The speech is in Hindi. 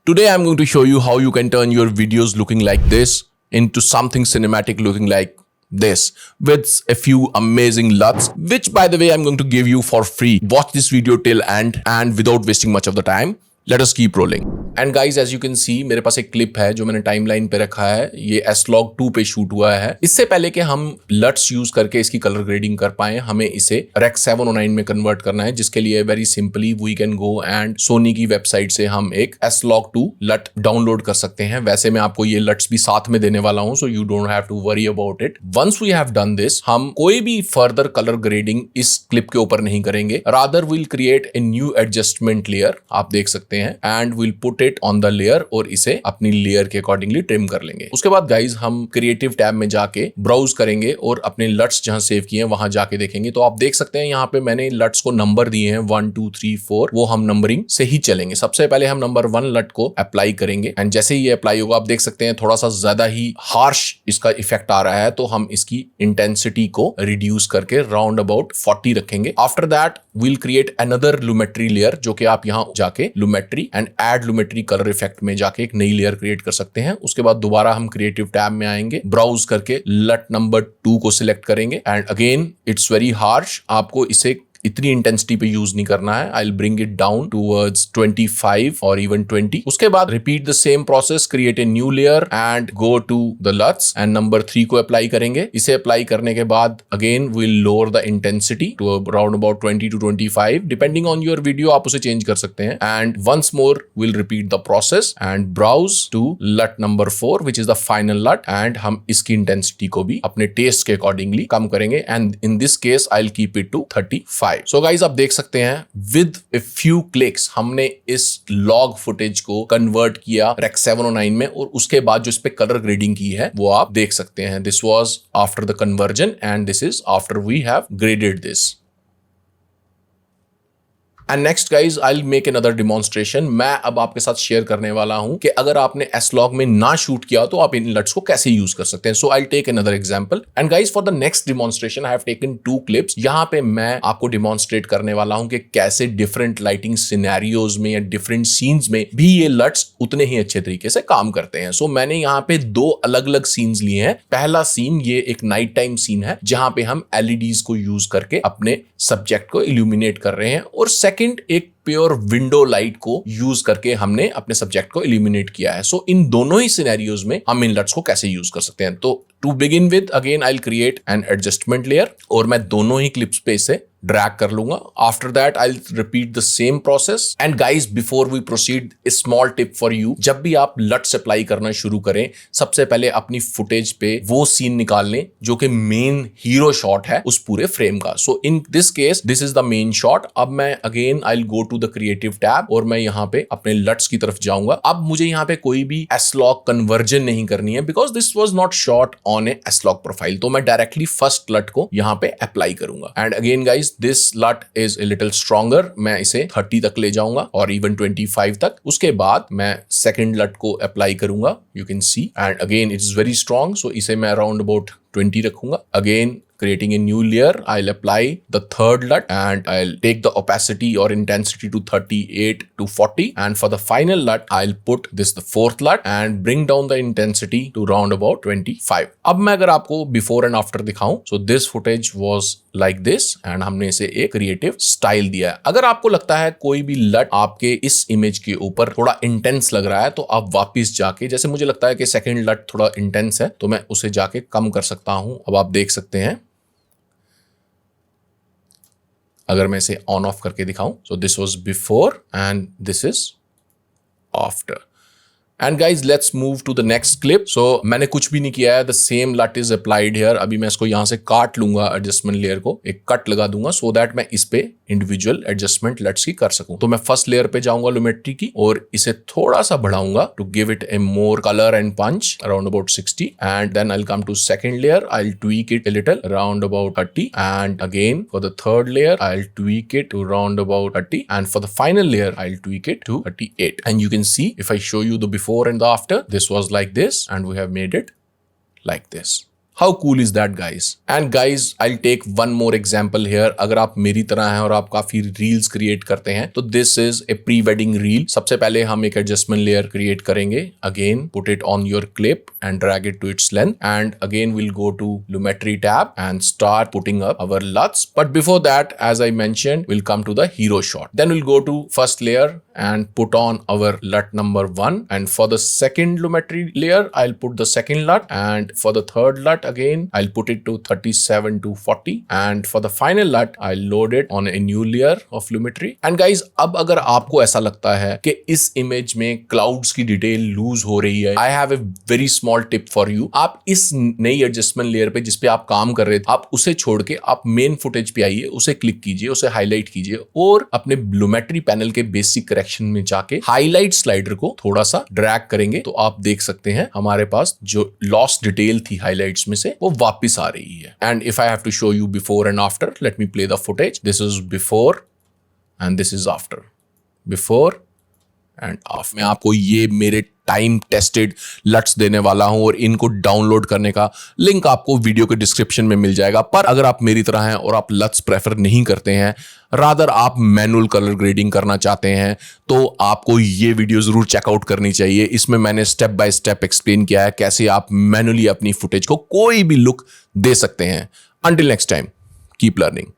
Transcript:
Today I'm going to show you how you can turn your videos looking like this into something cinematic looking like this with a few amazing LUTs, which by the way I'm going to give you for free. Watch this video till end and without wasting much of the time, let us keep rolling. And guys as you can see मेरे पास एक क्लिप है जो मैंने टाइमलाइन पे रखा है। ये S-Log 2 पे शूट हुआ है। इससे पहले कि हम लट्स यूज करके इसकी कलर ग्रेडिंग कर पाए, हमें इसे Rec 709 में कन्वर्ट करना है, जिसके लिए very simply we can go and Sony की वेबसाइट से हम एक S-Log 2 लट डाउनलोड कर सकते हैं। वैसे मैं आपको ये लट्स भी साथ में देने वाला हूं, so you don't have to worry about it. Once we have done this, हम कोई भी फर्दर कलर ग्रेडिंग इस क्लिप के ऊपर नहीं करेंगे, rather will create a new adjustment layer, आप देख सकते हैं, and will put it on the layer और इसे अपनी लेयर के अकॉर्डिंगली ट्रिम कर लेंगे। उसके बाद गाइज हम क्रिएटिव टैब में जाके ब्राउज करेंगे और अपने लट्स जहां सेव किए हैं वहां जाके देखेंगे। तो आप देख सकते हैं यहाँ पे मैंने लट्स को नंबर दिए हैं 1 2 3 4, वो हम नंबरिंग से ही चलेंगे। सबसे पहले हम नंबर 1 लट को अप्लाई करेंगे एंड जैसे ही ये अप्लाई होगा आप देख सकते हैं थोड़ा सा ज्यादा ही हार्श इसका इफेक्ट आ रहा है, तो हम इसकी इंटेंसिटी को रिड्यूस करके राउंड अबाउट 40 रखेंगे। After that will create another Lumetri layer, जो कि आप यहाँ जाके Lumetri and add Lumetri colour effect में जाके एक नई लेयर क्रिएट कर सकते हैं। उसके बाद दोबारा हम क्रिएटिव टैब में आएंगे, ब्राउज करके लट नंबर 2 को सिलेक्ट करेंगे and again it's very harsh, आपको इसे इतनी इंटेंसिटी पे यूज नहीं करना है। I will bring it down towards 25 और इवन 20। उसके बाद repeat the same process, create a new layer and go to the LUTs and number 3 को अप्लाई करेंगे। इसे अप्लाई करने के बाद again will lower the intensity to around about 20 to 25, depending on your video आप उसे चेंज कर सकते हैं। And once more will repeat the process and browse to LUT number 4 which is the final LUT, and हम इसकी इंटेंसिटी को भी अपने टेस्ट के अकॉर्डिंगली कम करेंगे and in this case I will keep it to 35। So guys आप देख सकते हैं विद ए फ्यू क्लिक्स हमने इस लॉग फुटेज को कन्वर्ट किया Rec 709 में, और उसके बाद जो इस पे कलर ग्रेडिंग की है वो आप देख सकते हैं। This was after the conversion and this is after we have graded this. And next guys I will make another demonstration. मैं अब आपके साथ शेयर करने वाला हूं कि अगर आपने S-Log में ना शूट किया तो आप इन लट्स को कैसे यूज कर सकते हैं। So I will take another example and guys for the next demonstration I have taken 2 clips. यहां पे मैं आपको डिमॉन्स्ट्रेट करने वाला हूं कि कैसे डिफरेंट लाइटिंग सिनेरियोज में या डिफरेंट सीन्स में भी ये लट्स उतने ही अच्छे तरीके से काम करते हैं। सो मैंने यहाँ पे 2 अलग अलग सीन्स लिए हैं। पहला सीन ये एक नाइट टाइम सीन है जहां पे हम LEDs को यूज करके अपने सब्जेक्ट को इल्यूमिनेट कर रहे हैं, और सेकंड एक प्योर विंडो लाइट को यूज करके हमने अपने सब्जेक्ट को इल्यूमिनेट किया है। सो इन दोनों ही सिनेरियोज में हम इन लट्स को कैसे यूज कर सकते हैं। तो to begin with again I will create an adjustment layer और मैं दोनों ही क्लिप्स पे इसे ड्रैग कर लूंगा। After that I will repeat the same process. And guys before we proceed, a small tip for you, जब भी आप लट्स अप्लाई करना शुरू करें सबसे पहले अपनी फुटेज पे वो सीन निकाल लें जो कि मेन हीरो शॉट है उस पूरे फ्रेम का। So in this case this is the main shot. अब मैं again I will go to the creative tab और मैं यहाँ पे अपने लट्स की तरफ जाऊंगा। अब मुझे यहाँ पे कोई भी S-Log कन्वर्जन नहीं करनी है because this was not shot on A S-Log profile. तो मैं डायरेक्टली फर्स्ट लट को यहाँ पे अप्लाई करूंगा एंड अगेन गाइज दिस लट इज ए लिटिल स्ट्रॉन्गर। मैं इसे 30 तक ले जाऊंगा और इवन 25 तक। उसके बाद मैं सेकंड लट को अप्लाई करूंगा, you can see, and again it is very strong, so इसे मैं अराउंड अबाउट 20 रखूंगा। Again creating a new layer, I'll apply the third LUT and I'll take the opacity or intensity to 38 to 40, and for the final LUT I'll put this the fourth LUT and bring down the intensity to round about 25. अब मैं अगर आपको before and after दिखाऊं, so this footage was like this and हमने इसे एक क्रिएटिव स्टाइल दिया है। अगर आपको लगता है कोई भी लट आपके इस इमेज के ऊपर थोड़ा इंटेंस लग रहा है तो आप वापस जाके, जैसे मुझे लगता है कि सेकंड लट थोड़ा इंटेंस है तो मैं उसे जाके कम कर सकता हूं। अब आप देख सकते हैं अगर मैं इसे ऑन ऑफ करके दिखाऊं, so this was before and this is after. And guys let's move to the next clip. So मैंने कुछ भी नहीं किया है, the same LUT is applied here. अभी मैं इसको यहां से काट लूंगा, एडजस्टमेंट लेयर को एक कट लगा दूंगा सो दैट मैं इस पे इंडिविजुअल एडजस्टमेंट लट्स की कर सकूं। तो मैं फर्स्ट लेयर पे जाऊंगा लुमेट्री की और इसे थोड़ा सा बढ़ाऊंगा to give it a more colour and punch around about 60, and then I will come to second layer, I will tweak it a little around about 30, and again for the third layer I'll tweak it to around about 30, and for the final layer I'll tweak it to 38. And you can see if I show you the before and the after, this was like this and we have made it like this. How cool is that guys? And guys I take one more example here. अगर आप मेरी तरह हैं और आप काफी रील्स क्रिएट करते हैं तो this is a pre wedding reel. सबसे पहले हम एक एडजस्टमेंट लेयर क्रिएट करेंगे. Again put it on your clip and drag it to its length, and again we'll go to Lumetri tab and start putting up our LUTs. But before that, as I mentioned, we'll come to the hero shot. Then we'll go to first layer and put on our LUT number 1, and for the second Lumetri layer I'll put the second LUT, and for the third LUT again I'll put it to 37 to 40, and for the final LUT I'll load it on a new layer of Lumetri. And guys, अब अगर आपको ऐसा लगता है कि इस इमेज में क्लाउड्स की डिटेल लूज हो रही है, I have a very small tip for you. आप इस नई एडजस्टमेंट लेयर पे जिस पे आप काम कर रहे थे, आप उसे छोड़ के आप मेन फुटेज पे आइए, उसे क्लिक कीजिए, उसे हाईलाइट कीजिए और अपने ब्लूमेट्री पैनल के बेसिक करेक्शन में जाके हाईलाइट स्लाइडर को थोड़ा सा ड्रैग करेंगे तो आप देख सकते हैं हमारे पास जो लॉस्ट डिटेल थी हाईलाइट्स में से वो वापस आ रही है. And if I have to show you before and after, let me play the footage. This is before and this is after. Before and after. मैं आपको ये मेरे टाइम टेस्टेड लट्स देने वाला हूं और इनको डाउनलोड करने का लिंक आपको वीडियो के डिस्क्रिप्शन में मिल जाएगा. पर अगर आप मेरी तरह हैं और आप लट्स प्रेफर नहीं करते हैं, रादर आप मैनुअल कलर ग्रेडिंग करना चाहते हैं, तो आपको ये वीडियो जरूर चेकआउट करनी चाहिए. इसमें मैंने स्टेप बाय स्टेप एक्सप्लेन किया है कैसे आप मैनुअली अपनी फुटेज को कोई भी लुक दे सकते हैं. Until next time, keep learning.